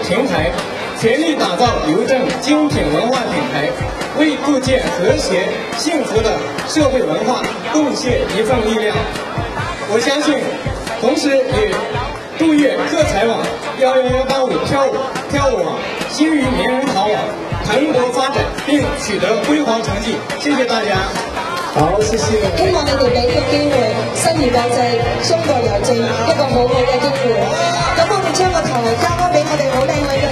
平台，全力打造邮政精品文化品牌，为构建和谐幸福的社会文化贡献一份力量。我相信，同时也杜月客彩网、11185跳舞网、新余名人淘网蓬勃发展，并取得辉煌成绩。謝謝大家。好，謝謝。希望你哋俾個機會新餘國際、中國郵政一個好好嘅機會。咁我哋將個頭交翻俾我哋好靚女嘅。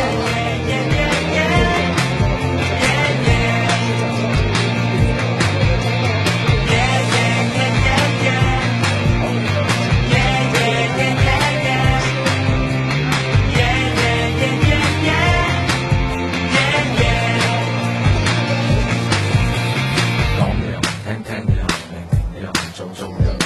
講你又唔聽，聽你又唔明，你又唔做，做又